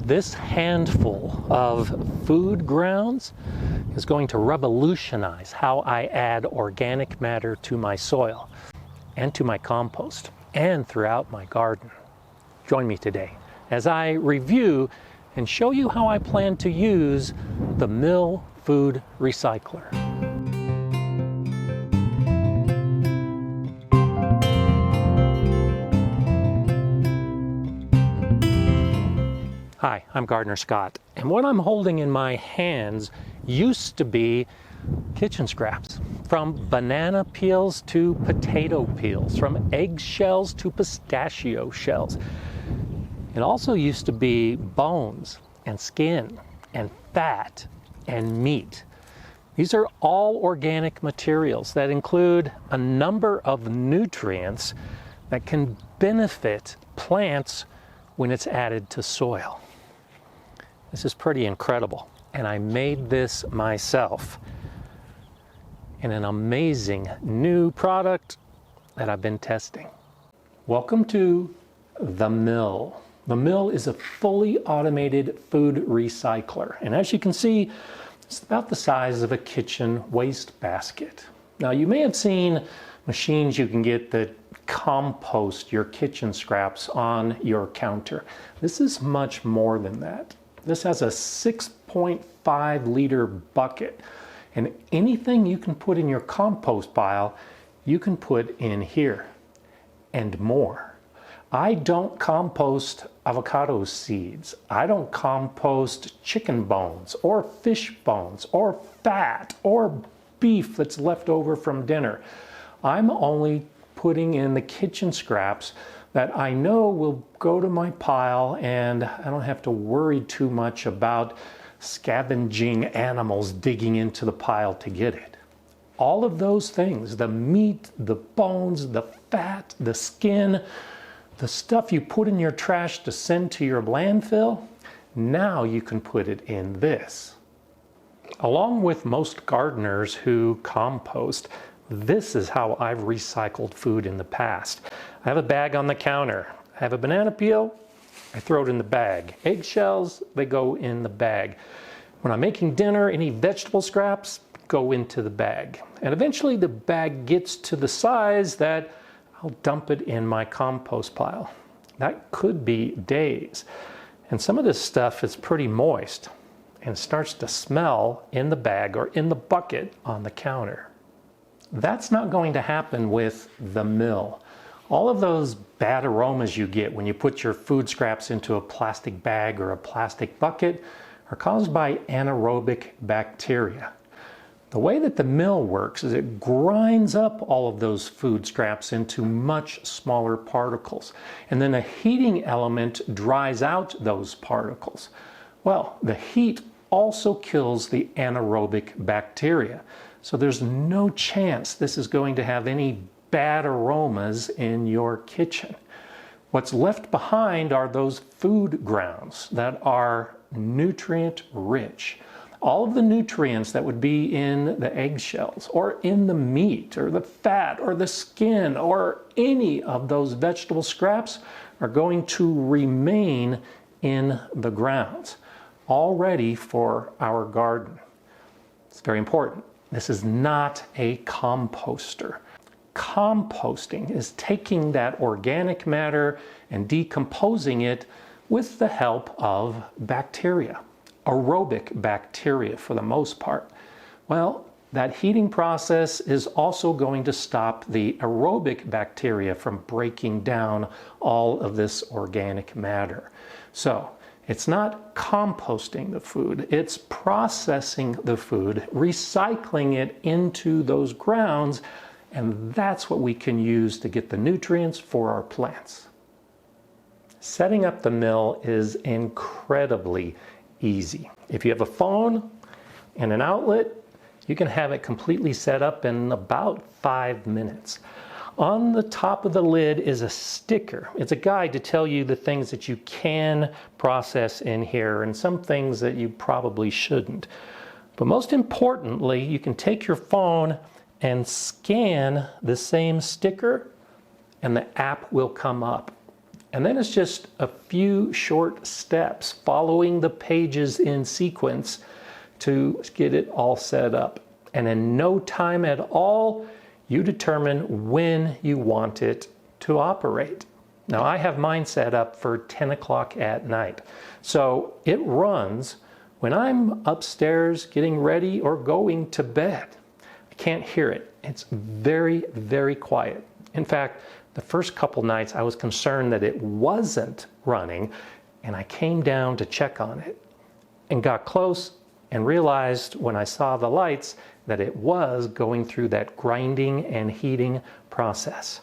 This handful of food grounds is going to revolutionize how I add organic matter to my soil and to my compost and throughout my garden. Join me today as I review and show you how I plan to use the Mill Food Recycler. Hi, I'm Gardener Scott, and what I'm holding in my hands used to be kitchen scraps, from banana peels to potato peels, from egg shells to pistachio shells. It also used to be bones and skin and fat and meat. These are all organic materials that include a number of nutrients that can benefit plants when it's added to soil. This is pretty incredible, and I made this myself in an amazing new product that I've been testing. Welcome to the Mill. The Mill is a fully automated food recycler, and as you can see, it's about the size of a kitchen waste basket. Now, you may have seen machines you can get that compost your kitchen scraps on your counter. This is much more than that. This has a 6.5 liter bucket, and anything you can put in your compost pile, you can put in here, and more. I don't compost avocado seeds. I don't compost chicken bones, or fish bones, or fat, or beef that's left over from dinner. I'm only putting in the kitchen scraps that I know will go to my pile, and I don't have to worry too much about scavenging animals digging into the pile to get it. All of those things, the meat, the bones, the fat, the skin, the stuff you put in your trash to send to your landfill, now you can put it in this. Along with most gardeners who compost, this is how I've recycled food in the past. I have a bag on the counter. I have a banana peel, I throw it in the bag. Eggshells, they go in the bag. When I'm making dinner, any vegetable scraps go into the bag. And eventually the bag gets to the size that I'll dump it in my compost pile. That could be days. And some of this stuff is pretty moist and starts to smell in the bag or in the bucket on the counter. That's not going to happen with the Mill. All of those bad aromas you get when you put your food scraps into a plastic bag or a plastic bucket are caused by anaerobic bacteria. The way that the Mill works is it grinds up all of those food scraps into much smaller particles, and then a heating element dries out those particles. Well, the heat also kills the anaerobic bacteria. So there's no chance this is going to have any bad aromas in your kitchen. What's left behind are those food grounds that are nutrient rich. All of the nutrients that would be in the eggshells or in the meat or the fat or the skin or any of those vegetable scraps are going to remain in the grounds, all ready for our garden. It's very important. This is not a composter. Composting is taking that organic matter and decomposing it with the help of bacteria, aerobic bacteria for the most part. Well, that heating process is also going to stop the aerobic bacteria from breaking down all of this organic matter. So, it's not composting the food, it's processing the food, recycling it into those grounds, and that's what we can use to get the nutrients for our plants. Setting up the Mill is incredibly easy. If you have a phone and an outlet, you can have it completely set up in about 5 minutes. On the top of the lid is a sticker. It's a guide to tell you the things that you can process in here and some things that you probably shouldn't. But most importantly, you can take your phone and scan the same sticker and the app will come up. And then it's just a few short steps following the pages in sequence to get it all set up. And in no time at all, you determine when you want it to operate. Now I have mine set up for 10 o'clock at night. So it runs when I'm upstairs getting ready or going to bed. I can't hear it. It's very, very quiet. In fact, the first couple nights I was concerned that it wasn't running, and I came down to check on it and got close and realized when I saw the lights that it was going through that grinding and heating process.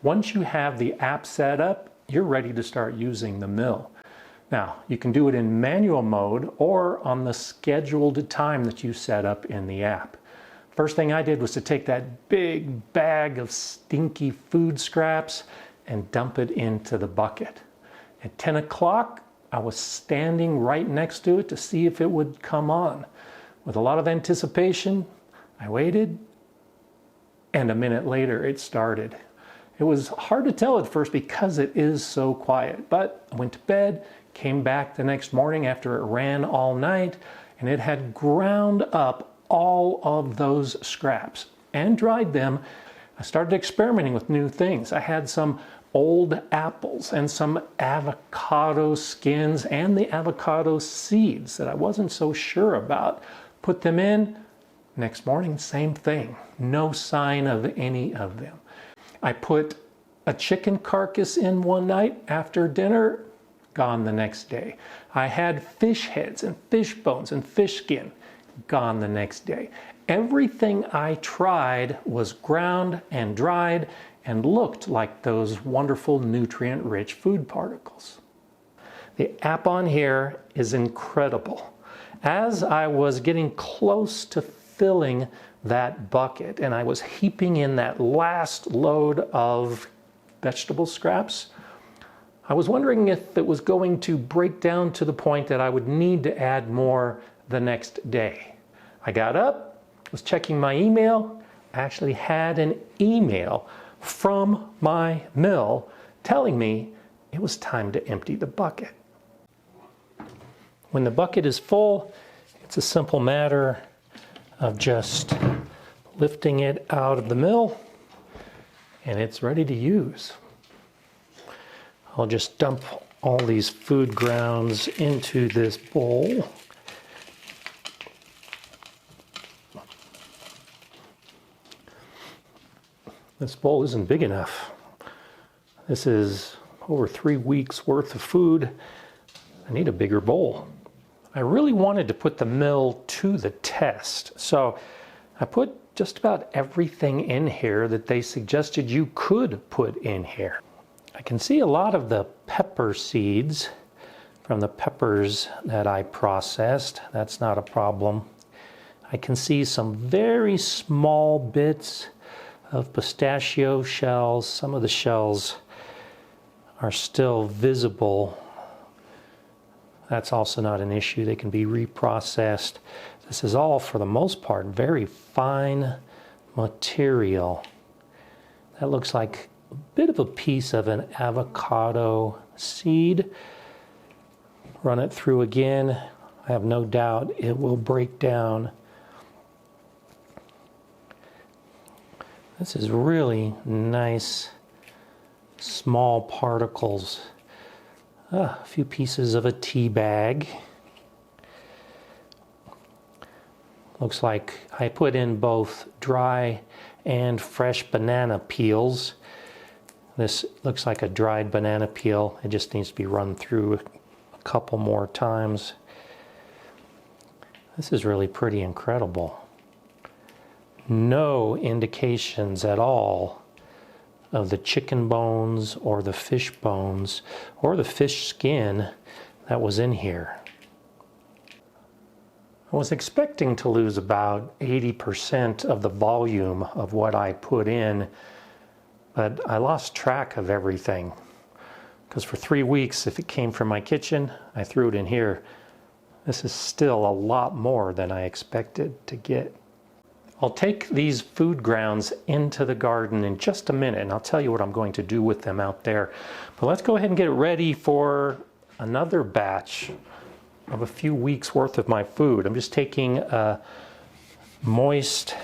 Once you have the app set up, you're ready to start using the mill. Now, you can do it in manual mode or on the scheduled time that you set up in the app. First thing I did was to take that big bag of stinky food scraps and dump it into the bucket. At 10 o'clock, I was standing right next to it to see if it would come on. With a lot of anticipation, I waited, and a minute later it started. It was hard to tell at first because it is so quiet, but I went to bed, came back the next morning after it ran all night, and it had ground up all of those scraps and dried them. I started experimenting with new things. I had some old apples and some avocado skins and the avocado seeds that I wasn't so sure about. Put them in. Next morning, same thing. No sign of any of them. I put a chicken carcass in one night after dinner, gone the next day. I had fish heads and fish bones and fish skin, gone the next day. Everything I tried was ground and dried and looked like those wonderful nutrient-rich food particles. The app on here is incredible. As I was getting close to filling that bucket and I was heaping in that last load of vegetable scraps, I was wondering if it was going to break down to the point that I would need to add more the next day. I got up, was checking my email. I actually had an email from my mill telling me it was time to empty the bucket. When the bucket is full, it's a simple matter of just lifting it out of the mill and it's ready to use. I'll just dump all these food grounds into this bowl. This bowl isn't big enough. This is over 3 weeks worth of food. I need a bigger bowl. I really wanted to put the mill to the test, so I put just about everything in here that they suggested you could put in here. I can see a lot of the pepper seeds from the peppers that I processed. That's not a problem. I can see some very small bits of pistachio shells. Some of the shells are still visible. That's also not an issue. They can be reprocessed. This is all, for the most part, very fine material. That looks like a bit of a piece of an avocado seed. Run it through again. I have no doubt it will break down. This is really nice, small particles. A few pieces of a tea bag. Looks like I put in both dry and fresh banana peels. This looks like a dried banana peel. It just needs to be run through a couple more times. This is really pretty incredible. No indications at all of the chicken bones or the fish bones or the fish skin that was in here. I was expecting to lose about 80% of the volume of what I put in, but I lost track of everything. Because for 3 weeks, if it came from my kitchen, I threw it in here. This is still a lot more than I expected to get. I'll take these food grounds into the garden in just a minute, and I'll tell you what I'm going to do with them out there. But let's go ahead and get ready for another batch of a few weeks worth of my food. I'm just taking a moist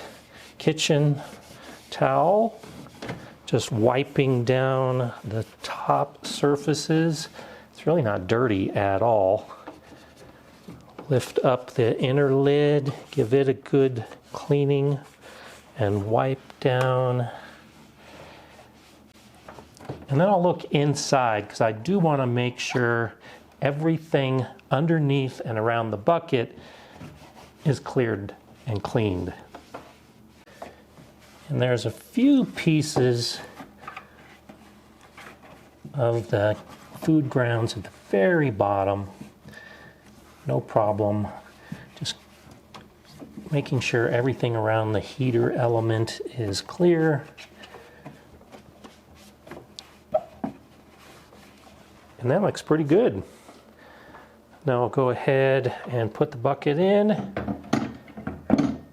kitchen towel, just wiping down the top surfaces. It's really not dirty at all. Lift up the inner lid, give it a good cleaning and wipe down. And then I'll look inside because I do want to make sure everything underneath and around the bucket is cleared and cleaned. And there's a few pieces of the food grounds at the very bottom. No problem. Just making sure everything around the heater element is clear. And that looks pretty good. Now I'll go ahead and put the bucket in.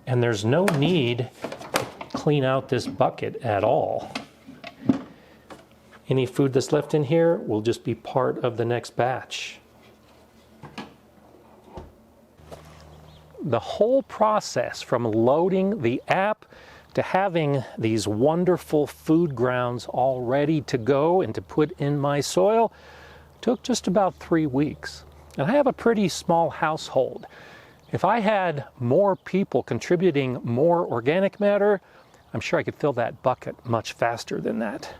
And there's no need to clean out this bucket at all. Any food that's left in here will just be part of the next batch. The whole process from loading the app to having these wonderful food grounds all ready to go and to put in my soil took just about 3 weeks. And I have a pretty small household. If I had more people contributing more organic matter, I'm sure I could fill that bucket much faster than that.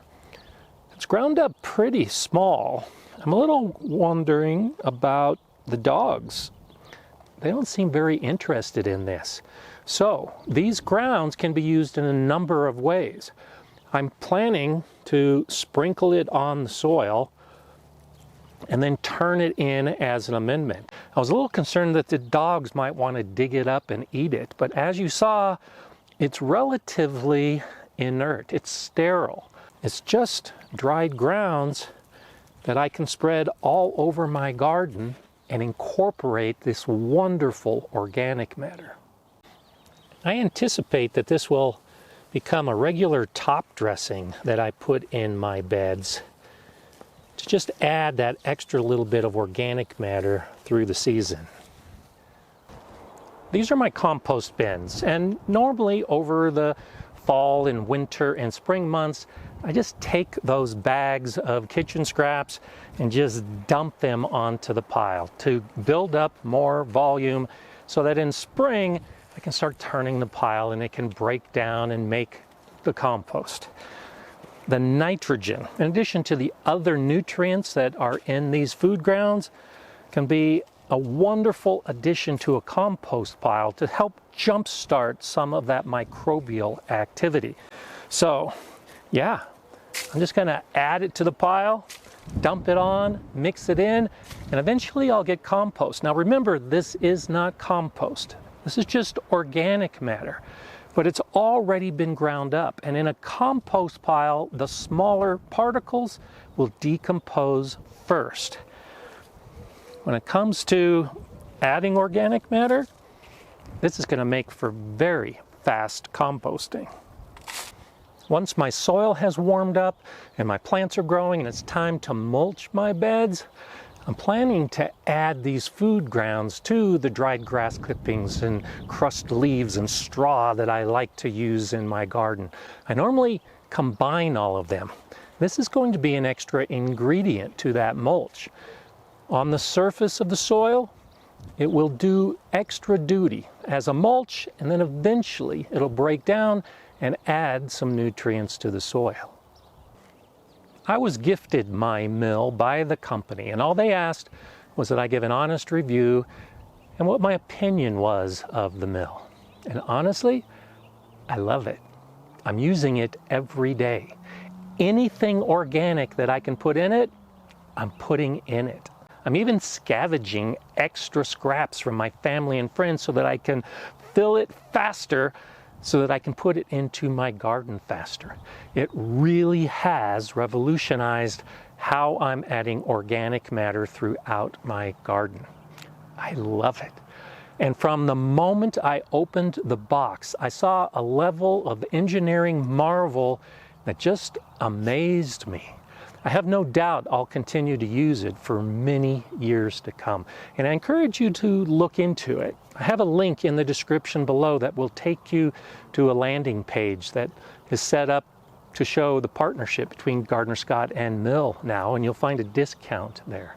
It's ground up pretty small. I'm a little wondering about the dogs. They don't seem very interested in this. So these grounds can be used in a number of ways. I'm planning to sprinkle it on the soil and then turn it in as an amendment. I was a little concerned that the dogs might want to dig it up and eat it, but as you saw, it's relatively inert. It's sterile. It's just dried grounds that I can spread all over my garden and incorporate this wonderful organic matter. I anticipate that this will become a regular top dressing that I put in my beds to just add that extra little bit of organic matter through the season. These are my compost bins, and normally over the fall and winter and spring months, I just take those bags of kitchen scraps and just dump them onto the pile to build up more volume so that in spring I can start turning the pile and it can break down and make the compost. The nitrogen, in addition to the other nutrients that are in these food grounds, can be a wonderful addition to a compost pile to help jumpstart some of that microbial activity. So, yeah, I'm just going to add it to the pile, dump it on, mix it in, and eventually I'll get compost. Now remember, this is not compost. This is just organic matter, but it's already been ground up. And in a compost pile, the smaller particles will decompose first. When it comes to adding organic matter, this is going to make for very fast composting. Once my soil has warmed up and my plants are growing and it's time to mulch my beds, I'm planning to add these food grounds to the dried grass clippings and crushed leaves and straw that I like to use in my garden. I normally combine all of them. This is going to be an extra ingredient to that mulch. On the surface of the soil, it will do extra duty as a mulch, and then eventually it'll break down and add some nutrients to the soil. I was gifted my mill by the company, and all they asked was that I give an honest review and what my opinion was of the mill. And honestly, I love it. I'm using it every day. Anything organic that I can put in it, I'm putting in it. I'm even scavenging extra scraps from my family and friends so that I can fill it faster, so that I can put it into my garden faster. It really has revolutionized how I'm adding organic matter throughout my garden. I love it. And from the moment I opened the box, I saw a level of engineering marvel that just amazed me. I have no doubt I'll continue to use it for many years to come. And I encourage you to look into it. I have a link in the description below that will take you to a landing page that is set up to show the partnership between Gardner Scott and Mill now, and you'll find a discount there.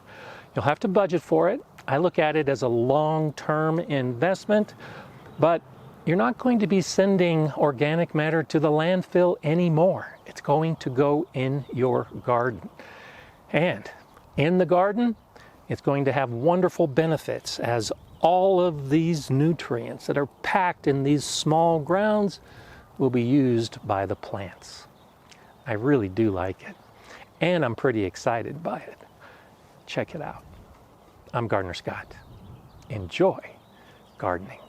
You'll have to budget for it. I look at it as a long-term investment, but you're not going to be sending organic matter to the landfill anymore. It's going to go in your garden. And in the garden, it's going to have wonderful benefits, as all of these nutrients that are packed in these small grounds will be used by the plants. I really do like it, and I'm pretty excited by it. Check it out. I'm Gardner Scott. Enjoy gardening.